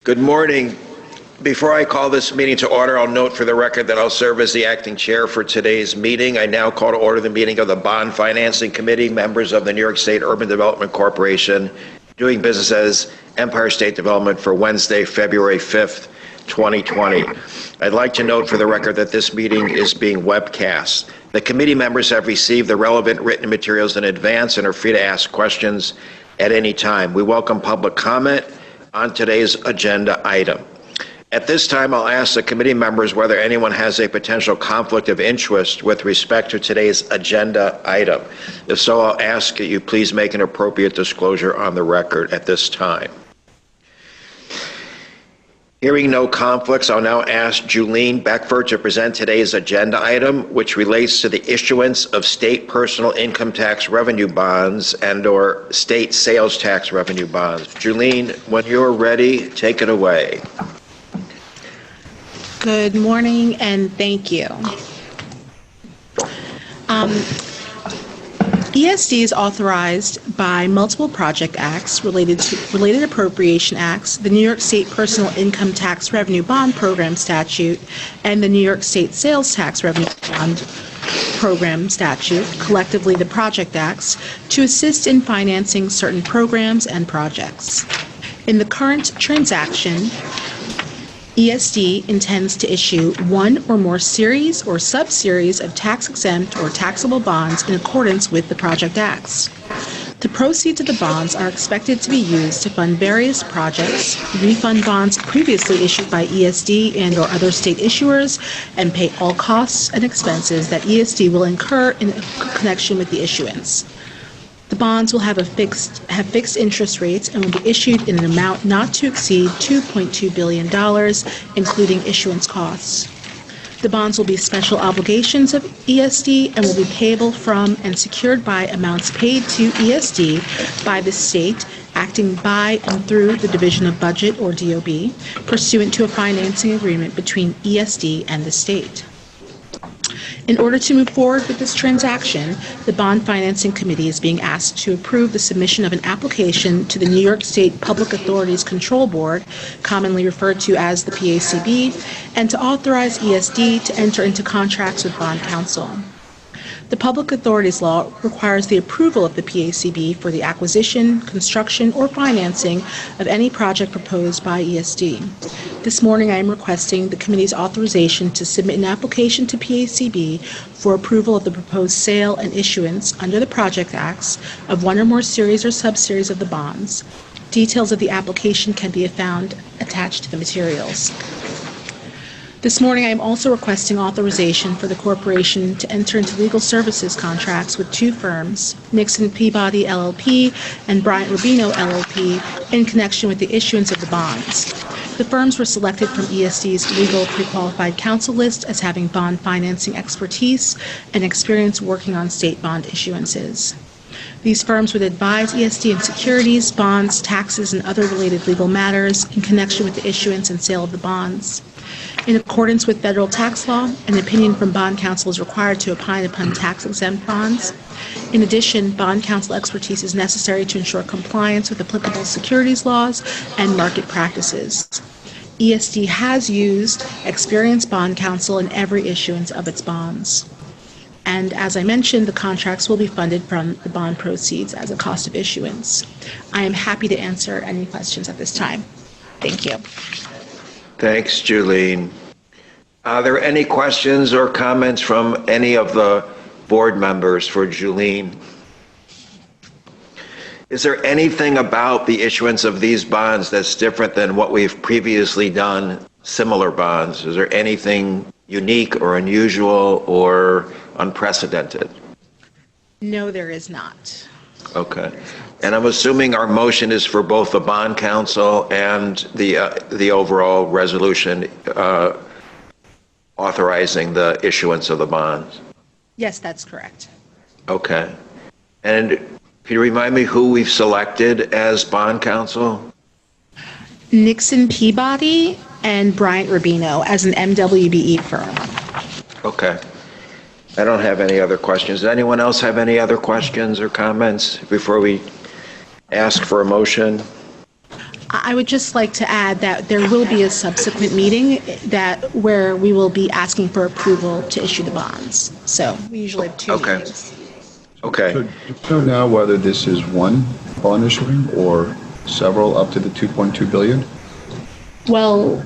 Good morning. Before I call this meeting to order, I'll note for the record that I'll serve as the acting chair for today's meeting. I now call to order the meeting of the Bond Financing Committee, members of the New York State Urban Development Corporation, doing business as Empire State Development for Wednesday, February 5th, 2020. I'd like to note for the record that this meeting is being webcast. The committee members have received the relevant written materials in advance and are free to ask questions at any time. We welcome public comment on today's agenda item. At this time, I'll ask the committee members whether anyone has a potential conflict of interest with respect to today's agenda item. If so, I'll ask that you please make an appropriate disclosure on the record at this time. Hearing no conflicts, I'll now ask Julene Beckford to present today's agenda item, which relates to the issuance of state personal income tax revenue bonds and/or state sales tax revenue bonds. Julene, when you're ready, take it away. Good morning and thank you. ESD is authorized by multiple project acts, related appropriation acts, the New York State Personal Income Tax Revenue Bond Program Statute, and the New York State Sales Tax Revenue Bond Program Statute, collectively the project acts, to assist in financing certain programs and projects. In the current transaction, ESD intends to issue one or more series or sub-series of tax-exempt or taxable bonds in accordance with the Project Acts. The proceeds of the bonds are expected to be used to fund various projects, refund bonds previously issued by ESD and or other state issuers, and pay all costs and expenses that ESD will incur in connection with the issuance. The bonds will have fixed interest rates and will be issued in an amount not to exceed $2.2 billion, including issuance costs. The bonds will be special obligations of ESD and will be payable from and secured by amounts paid to ESD by the state, acting by and through the Division of Budget, or DOB, pursuant to a financing agreement between ESD and the state. In order to move forward with this transaction, the Bond Financing Committee is being asked to approve the submission of an application to the New York State Public Authorities Control Board, commonly referred to as the PACB, and to authorize ESD to enter into contracts with Bond Counsel. The Public Authorities Law requires the approval of the PACB for the acquisition, construction, or financing of any project proposed by ESD. This morning, I am requesting the committee's authorization to submit an application to PACB for approval of the proposed sale and issuance under the Project Acts of one or more series or sub-series of the bonds. Details of the application can be found attached to the materials. This morning, I am also requesting authorization for the corporation to enter into legal services contracts with two firms, Nixon Peabody LLP and Bryant Rubino LLP, in connection with the issuance of the bonds. The firms were selected from ESD's legal pre-qualified counsel list as having bond financing expertise and experience working on state bond issuances. These firms would advise ESD in securities, bonds, taxes, and other related legal matters in connection with the issuance and sale of the bonds. In accordance with federal tax law, an opinion from bond counsel is required to opine upon tax-exempt bonds. In addition, bond counsel expertise is necessary to ensure compliance with applicable securities laws and market practices. ESD has used experienced bond counsel in every issuance of its bonds. And as I mentioned, the contracts will be funded from the bond proceeds as a cost of issuance. I am happy to answer any questions at this time. Thank you. Thanks, Julene. Are there any questions or comments from any of the board members for Julene? Is there anything about the issuance of these bonds that's different than what we've previously done, similar bonds? Is there anything unique or unusual or unprecedented? No, there is not. Okay. And I'm assuming our motion is for both the bond counsel and the overall resolution authorizing the issuance of the bonds? Yes, that's correct. Okay. And can you remind me who we've selected as bond counsel? Nixon Peabody and Bryant Rubino as an MWBE firm. Okay. I don't have any other questions. Does anyone else have any other questions or comments before we ask for a motion? I would just like to add that there will be a subsequent meeting where we will be asking for approval to issue the bonds. So we usually have 2 Okay. meetings. Okay. So do you know now whether this is one bond issuing or several up to the 2.2 billion? Well,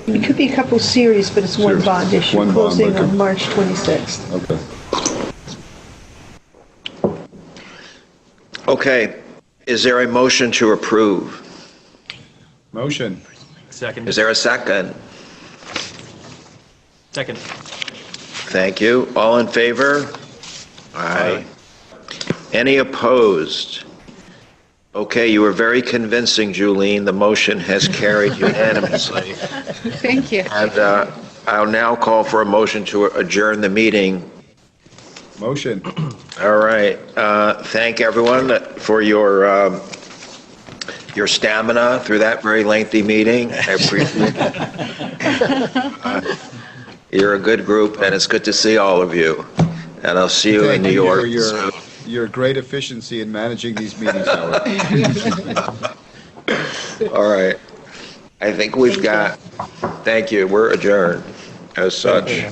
It could be a couple series, but it's one Series. bond issue One bond, closing okay. on March 26th. Okay. Okay. Is there a motion to approve? Motion. Second. Is there a second? Second. Thank you. All in favor? Aye. Any opposed? Okay, you were very convincing, Julene. The motion has carried unanimously. thank you. And I'll now call for a motion to adjourn the meeting. Motion. All right. Thank everyone for your stamina through that very lengthy meeting. I appreciate it. You're a good group, and it's good to see all of you. And I'll see you in Thank New you for York soon. your great efficiency in managing these meetings, Howard. All right. I think we've got, thank you. We're adjourned as such.